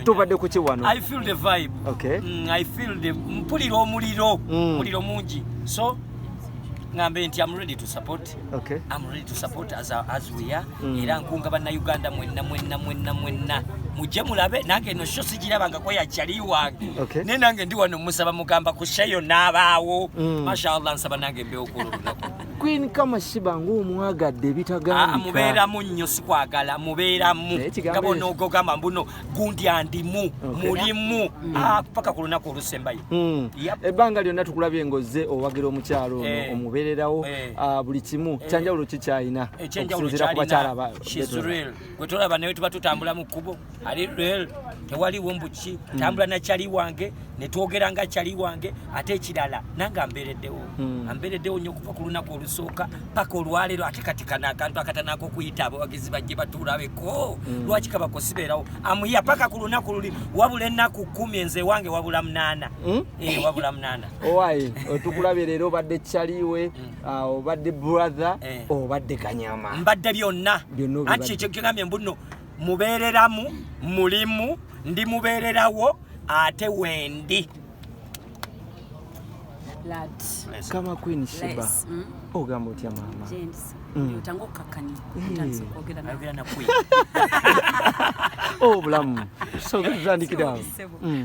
Tubadde ku kiwano. I feel the vibe. Okay. I feel the mpuliro omuliro. Muliro mungi. So ngambe nti I'm ready to support. Okay. I'm ready to support as we are. Era nkunga bana Uganda mwenna. Mujje mulabe nange no shosi girabanga ko yakyali wange. Okay. Ne nange ndi wano musaba mugamba kushayo nabaawo. Mashallah nsaba nange mbe okululako. Queen kama Sheebah ng'omwagadde bitagambika. Mubeeramu nnyo sikwagala mubeeramu. Gabono ogogamba mbuno gundi andimu mulimu paka ku lunaku olusembayo. Ebbanga lyonna tukulabye ng'ozze owagira omukyalo ono omubeererawo buli kimu kyanjawulo kikyayina okusinziira ku bakyala aba gwe tolaba naye tuba tutambula mu kkubo ali real tewaliwo mbuki tambula na kyali wange ne twogera nga kyali wange ate ekirala nange ambeereddewo nnyo okuva ku lunaku olusooka paka olwaleero ate kati kana akantu akatanako okuyita abawagizi bajje batuulabeko lwaki kabako sibeerawo amuya paka ku lunaku luli wabula ennaku 10 enze wange wabula 8 wabula 8 owaye otukulabye leero obadde kyaliwe obadde brother obadde kanyama mbadde byonna anti ekyo kigambye mbuno mubeereramu mulimu ndi mubeererawo ate wendi lad kama Queen Sheebah ogamba otya mama James utango kakani utanzo kwogera na Queen bulamu so gatandikira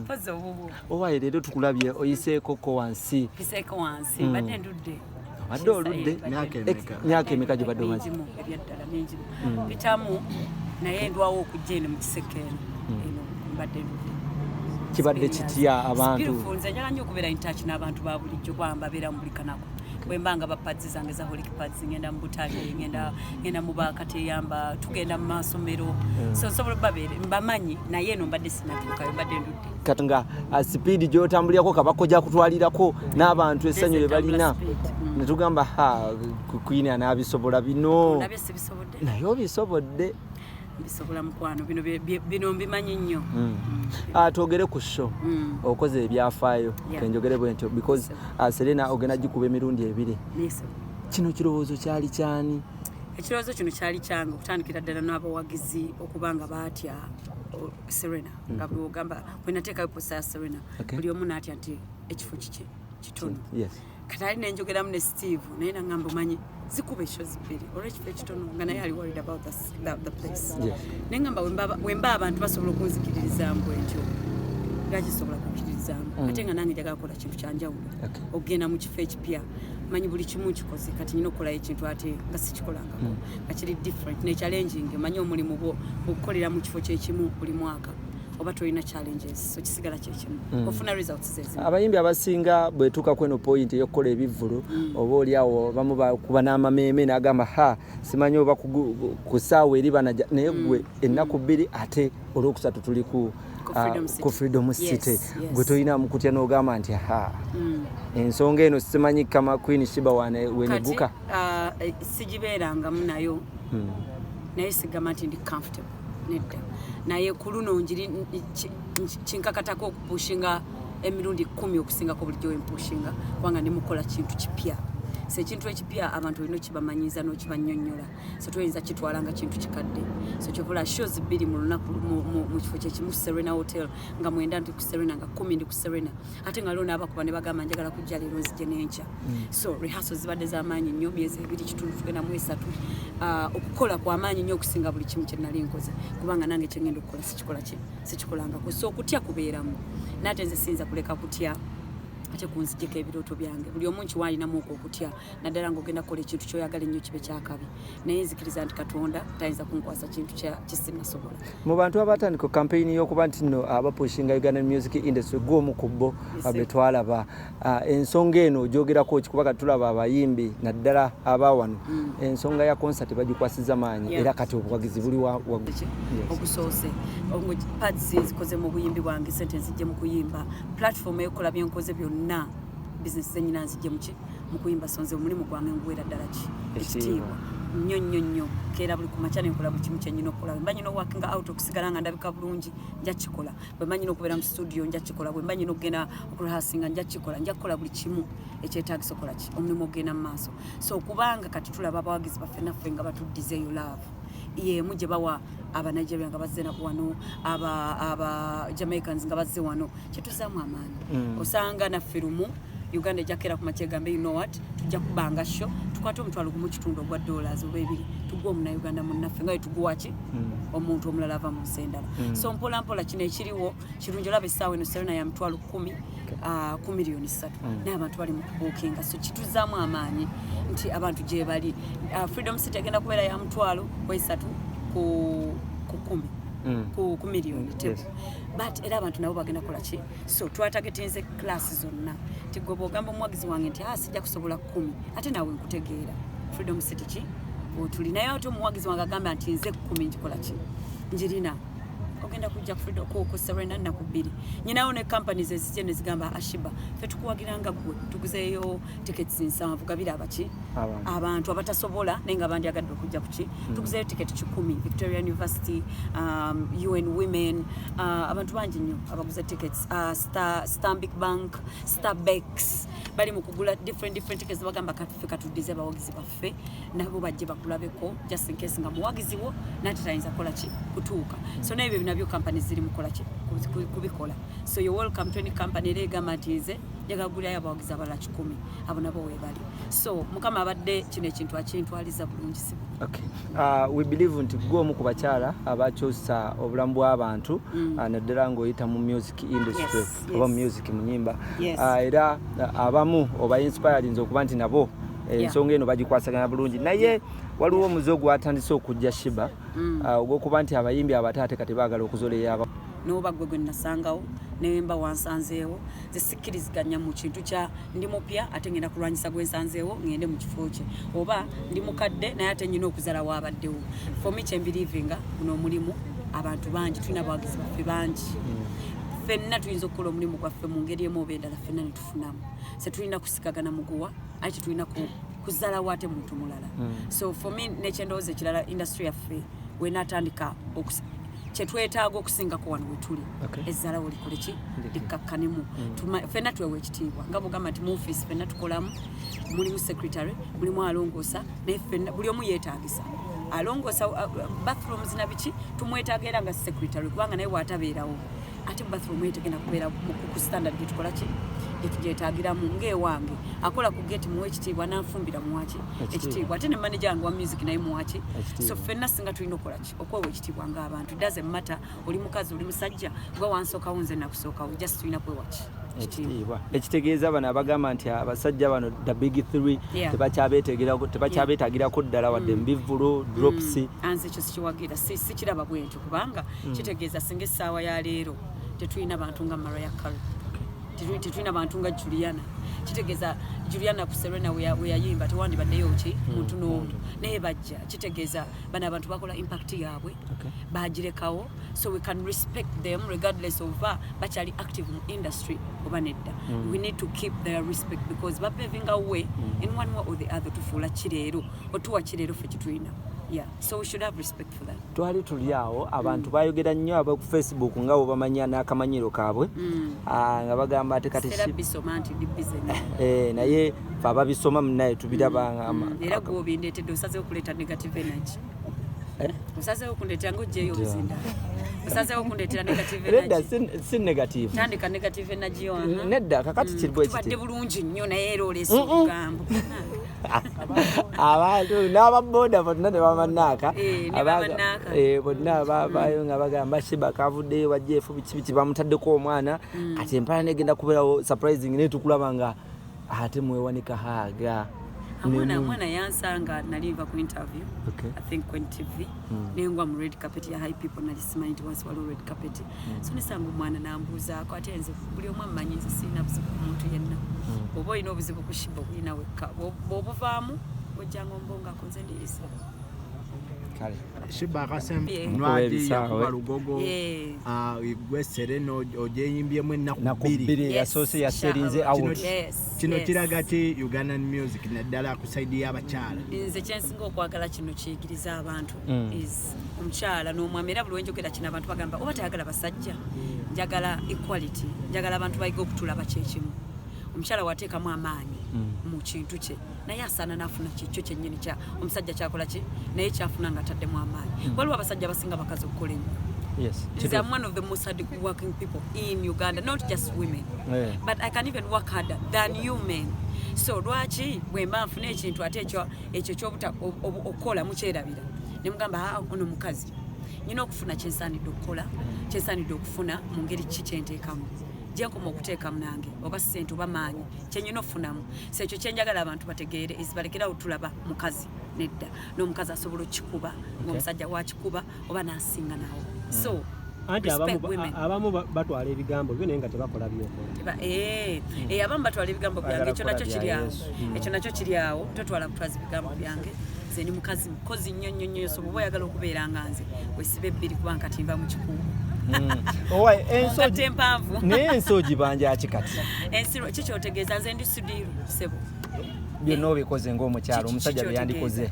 fazo bubu owaye leero tukulabye oyiseeko ko wansi kiseko wansi badde ndudde badde oludde myaka emeka gye badde wansi ebyaddala mingi bitamu naye ndwawo okujja mu Kiseka eno badde ndudde kibadde kitya abantu nze njala nnyo okubeera in touch n'abantu ba bulijjo kwamba beera mu buli kanako bwembanga bapadzi zange za holic pads ngenda mu butale ngenda mu bakateyamba tugenda mu masomero so nsobola babeere mbamanyi naye eno mbadde sinatuukayo mbadde ndudde katanga speed gy'otambulyako kabako gya kutwalirako n'abantu essanyu lye balina ne tugamba Queen anaabisobola bino naye obisobodde bisobola mukwano bino mbimanyi nnyo twogere ku show okoze ebyafaayo kenjogere bwe ntyo because Serena ogenda gikuba emirundi 2 kino kirowoozo kyali kyani ekirowoozo kino kyali kyange okutandikira ddala n'abawagizi okubanga baatya Serena nga bwogamba bwenateekayo posa ya Serena buli omu n'atya nti ekifo kiki kitono katali nenjogeramu ne Steve naye nangamba manyi zikuba shows 2 olwekifo ekitono nga naye ali worried about the place nengamba wemba abantu basobola okunzikiririzaamu ekyo gakisobola kukkiririzaamu ate nga nange njagala kukola kintu kyanjawulo okugenda mu kifo ekipya manyi buli kimu kikoze kati nina okukolayo ekintu ate nga sikikolangako nga kiri different ne challenging manyi omulimu gwo okukolera mu kifo kyekimu buli mwaka oba tolina challenges so kisigala kyekimu ofuna results zezimu abayimbi abasinga bwetuuka kweno point ey'okukola ebivvulu oba oliawo bamu bakuba n'amameeme n'agamba simanyi oba ku ssaawa eri banaja naye gwe ennaku 2 ate olwokusatu tuli ku Freedom City gwe tolina mukutya n'ogamba nti ensonga eno simanyi kama Queen Sheebah weneguka sigibeerangamu nayo naye sigamba nti ndi comfortable nedda naye ku luno njiri kinkakatako okupushinga emirundi 10 okusingako bulijjo empushinga kubanga ndimukola kintu kipya se kintu ekipya abantu olina kibamanyiza n'okibanyonnyola so tuyinza kitwalanga kintu kikadde so kyovola shows 2 mu lunaku mu kifo kyekimu Serena Hotel nga 9 ndi ku Serena nga 10 ndi ku Serena ate nga lona abakuba ne bagamba njagala kujja leero nzije n'enkya so rehearsals zibadde z'amaanyi nnyo myezi 2 kitundu tugenda mu 3 okukola kw'amaanyi nnyo okusinga buli kimu kye nali nkoze kubanga nange kye ngenda okukola sikikolangako so okutya kubeeramu nate nze siyinza kuleka kutya ate kunzijeko ebirooto byange buli omu nkiwaalinamu okutya naddala ng'ogenda kukola ekintu kyoyagala ennyo kibe kyakabi naye nzikiriza nti Katonda tayinza kunkwasa kintu kisinasobola mu bantu abatandika campaign y'okuba nti nno abapushinga Uganda music industry gw'omu ku bo be twalaba ensonga eno gyogerako kikuba tulaba abayimbi naddala abawano ensonga ya concert bagikwasiza maanyi era kati obuwagizi buli ogusoose pads zikoze mu buyimbi bwange sente nzijje mu kuyimba platform eyokukola byenkoze byonna business zenyina nzijje mu kuyimba sonze omulimu gwange nguwera ddala ekitiibwa nnyo keera buli ku makya nenkola buli kimu kyenyina okukola bwe mba nyina working out okusigala nga ndabika bulungi nja kikola bwe mba nyina okubeera mu studio nja kikola bwe mba nyina okugenda okurehearsinga nja kikola nja kukola buli kimu ekyetaagisa okukola omulimu ogenda mu maaso so kubanga kati tulaba abawagizi baffe naffe nga batuddizeeyo love ye muje bawa aba Nigeria nga bazze wano aba Jamaicans nga bazze wano kyetuzaamu amaanyi osanga na firumu Uganda jakera ku machegambe you know what tujja kubanga show tukwata omutwalo gumu kitundu ogwa dollars oba ebiri tugwa mu Uganda munnaffe nga tuguwachi omuntu omulala ava mu sendala so mpola mpola kino ekiriwo kirungi olaba essaawa eno Serena ya mutwalo 10 ku miliyoni 3 naye abantu bali mu kubuukinga so kituzaamu amaanyi nti abantu gye bali Freedom City egenda kubeera ya mutwalo 3 ku 10 ku miliyoni tebo but era abantu nabo bagenda kola ki so twatagetinze class zonna tigobo ogamba omwagizi wange nti sijja kusobola 10 ate nawe nkutegeera Freedom City ki otulinayo ate omwagizi wange agamba nti nze 10 njikola ki njirina ogenda kujja Freedom ku Serena na kubiri nyinawo ne companies ezijene zigamba Sheebah fe tukuwagiranga gwe tuguzeyo tickets nsanvu gabira abaki abantu abatasobola nenga bandi agadde okujja kuki tuguzeyo ticket 10 Victoria University UN Women abantu bangi nnyo abaguze tickets Stanbic Bank Starbucks bali mu kugula different tickets bagamba kafika tudize abawagizi baffe nabo bajje bakulabeko just in case nga muwagizi wo nati tayinza kola ki kutuuka so nebyo nabyo companies ziri mukola ki kubikola so you welcome to any company legama tize yagagulya abawagizi abala 10 abo nabo webali so mukama abadde kino ekintu akintwaliza bulungi sibu okay we believe nti gwo mu kubakyala abachosa obulamu bw'abantu naddala ng'oyita mu music industry oba music mu nyimba era abamu oba inspiring okuba nti nabo ensonga eno bagikwasagana bulungi naye waliwo omuze ogwatandise okujja Sheebah ogw'okuba nti abayimbi abataate kati baagala okuzoleya aba noba gwe nasangawo nemba wansanzeewo zesikkiriziganya mu kintu kya ndi mupya ate ngenda kulwanyisa gwe nsanzeewo ngende mu kifo kye oba ndi mukadde naye ate nyina okuzala waabaddewo for me kyembelievinga guno omulimu abantu bangi tulina abawagizi baffe bangi ffenna tuyinza okukola omulimu gwaffe mu ngeri emu oba endala ffenna ne tufunamu se tulina kusikagana muguwa ate tulina kuzalawo ate muntu mulala so for me nekyendowooza ekirala industry yaffe wenatandika kyetwetaaga okusingako wano wetuli ezzalawo likole ki likkakkanemu ffenna twewa ekitiibwa nga bugamba nti mu office ffenna tukolamu mulimu secretary mulimu alongoosa naye ffenna buli omu yeetaagisa alongoosa bathrooms na biki tumwetaaga era nga secretary kubanga naye waatabeerawo ate bathroom yetegenda kubeera ku standard gyetukola ki gyetugyeetaagiramu ng'ewange akola ku geti muwa ekitiibwa nanfumbira muwaki ekitiibwa ate ne manager wange wa music naye muwaki so ffenna singa tulina okukola ki okwewa ekitiibwa ng'abantu doesn't matter oli mukazi oli musajja gwe wansookawo nze nakusookawo just tulina kwewa ki ekitiibwa ekitegeeza bano abagamba nti abasajja bano the big 3 tebakyabeetagirako ddala wadde mbivvulo drops anze ekyo sikiwagira sikiraba bwentyo kubanga kitegeeza singa essaawa ya leero tetulina bantu nga Mariah Carey tetulina bantu nga Juliana kitegeeza Juliana ku Serena we yayimba tewandibaddeyo ki muntu n'omu naye bajja kitegeeza bano abantu bakola impact yaabwe bagirekawo so we can respect them regardless of bakyali active mu industry oba nedda we need to keep their respect because bapaving away in one way or the other tufuula kireero otuwa kireero ffe kitulina yeah so we should have respect for that twali tuli awo abantu bayogera nnyo aba ku Facebook nga bo bamanya n'akamanyiro kaabwe nga bagamba ate kati naye fa babisoma munaye tubiraba era gwobindeetedde osazeewo okuleeta negative energy osazeewo okundeetera ng'oggyeyo obuzinda osazeewo okundeetera negative energy si negative tandika negative energy nedda kakati kiribwa ekitibadde bulungi nnyo naye era oleesa obugambo abantu n'ababoda bonna tebamanaaka bonna bavaayo nga bagamba Sheebah kavuddeyo bajjeefu biki bamutaddeko omwana kati empala negenda kubeerawo surprising naye tukulaba nga ate mwewanika haaga mwana yansanga naliva ku interview I think when TV nengwa mu red carpet ya high people nali simanyi nti wansi waliwo red carpet so nesanga omwana nambuuzaako ate nze buli omu amanyi nze sirina buzibu ku muntu yenna oba olina obuzibu ku Sheebah bulina wekka bw'obuvaamu ojjanga ombongako nze ndiisa Sheebah kasembe nwadi yakuba lugogo gwe Serena ogyeyimbyemu ennaku 2 yasoose yaserinze out kino kiraga ti Ugandan music naddala ku side y'abakyala nze kyensinga okwagala kino kiyigiriza abantu is omukyala n'omwami era buli wenjogera kino abantu bagamba oba tayagala basajja njagala equality njagala abantu bayiga okutulaba kyekimu omukyala wateekamu amaanyi mu kintu kye naye asaana n'afuna kikyo kyennyini kya omusajja kyakola ki naye kyafuna nga ataddemu amaanyi waliwo abasajja abasinga bakazi okukola ennyo. Yes. I'm one of the most hard working people in Uganda, not just women. Yeah. But I can even work harder than you men. So lwaki bwe mba nfuna ekintu ate ekyo ky'obuta okola mukyerabira ne mugamba ono mukazi nyina okufuna kyensaanidde okukola kyensaanidde okufuna mu ngeri ki kyenteekamu gyenkoma okuteekamu nange oba ssente oba maanyi kyenyina okufunamu so ekyo kyenjagala abantu bategeere ezibalekerawo tulaba mukazi nedda n'omukazi asobola okikuba ng'omusajja wakikuba oba n'asinga nawo so anti abamu batwala ebigambo byo naye nga tebakola byokola. Abamu batwala ebigambo byange ekyo nakyo kiri awo totwala kutwaza ebigambo byange nze ni mukazi mukozi nnyo so bw'oba oyagala okubeera nga nze wesiba ebbiri kuba nkati nva mu kikuubo naye ensoogi banja kikati ensiro kikyotegeeza nze ndi sudiru sebo byonna obikoze ng'omukyalo omusajja bye yandikoze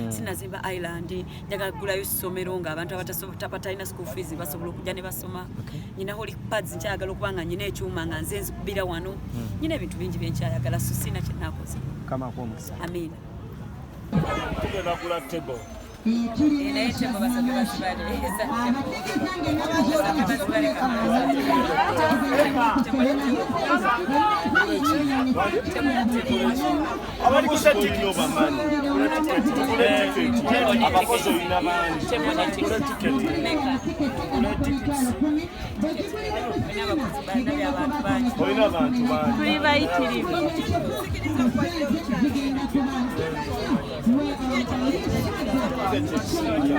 sinazimba island njagala kugulayo ssomero ng'abantu abatalina school fees basobola okujja ne basoma nyina holy pads nkyayagala okuba nga nyina ekyuma nga nze nzikubira wano nyina ebintu bingi byenkyayagala so sina kyenakoze kamako omukisa amina tugenda kula table naye tebo basabye basibaliriza abali kusa tiketi obamani abakozi olina bangi olina abantu bangi tuli bayitirivu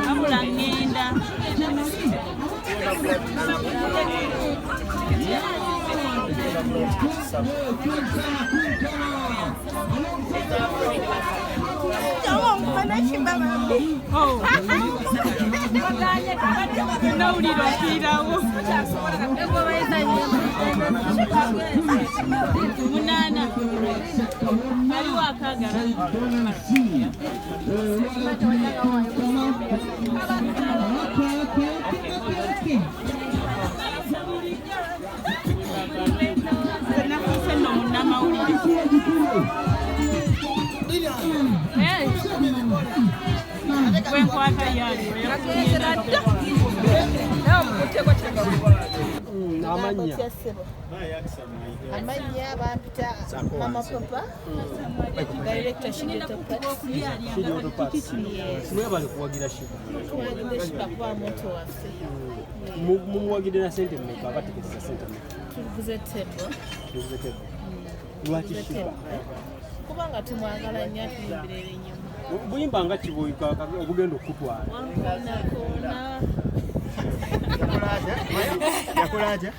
abula ngenda nawulira okirawo munana aliwo akagala nakuse no munnamawulire wenkwata yange amanya bampita mama papa director Sheebah mwebale kuwagira Sheebah kuba muntu waffe mumuwagidde na sente mmeka abategeeza sente mmeka tuguze tebo lwaki Sheebah kubanga tumwagala nnyo atuyimbirira ennyuma buyimba nga kiboyika obugenda okutwala yakolaja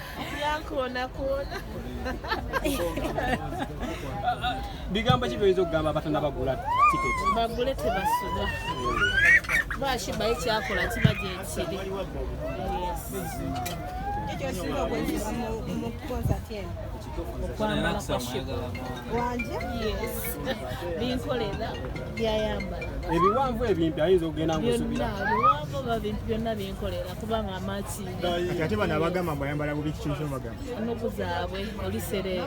bigambo ki byoyinza okugamba abatana bagula tiketi bagule tebasuba kuba Sheebah ekyakola kiba gyekiri okwambala kwa Sheebah wanje binkolera byayambala ebiwanvu ebimpi ayinza okugenda ngusubira biwanvu oba bintu byonna binkolera kubanga amaki ate bano abagamba mbwayambala bubi kikyuso bagamba nuku zaabwe oliserere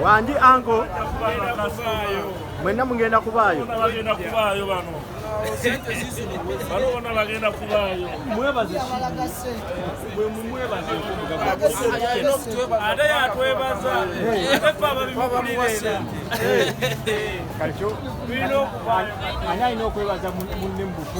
wandi anko mwenna mugenda kubaayo bano bagenda kubaayo mwebaze ate yatwebaza efa babimukulira kale kyo tulina okubaayo ani alina okwebaza munne mu bufundi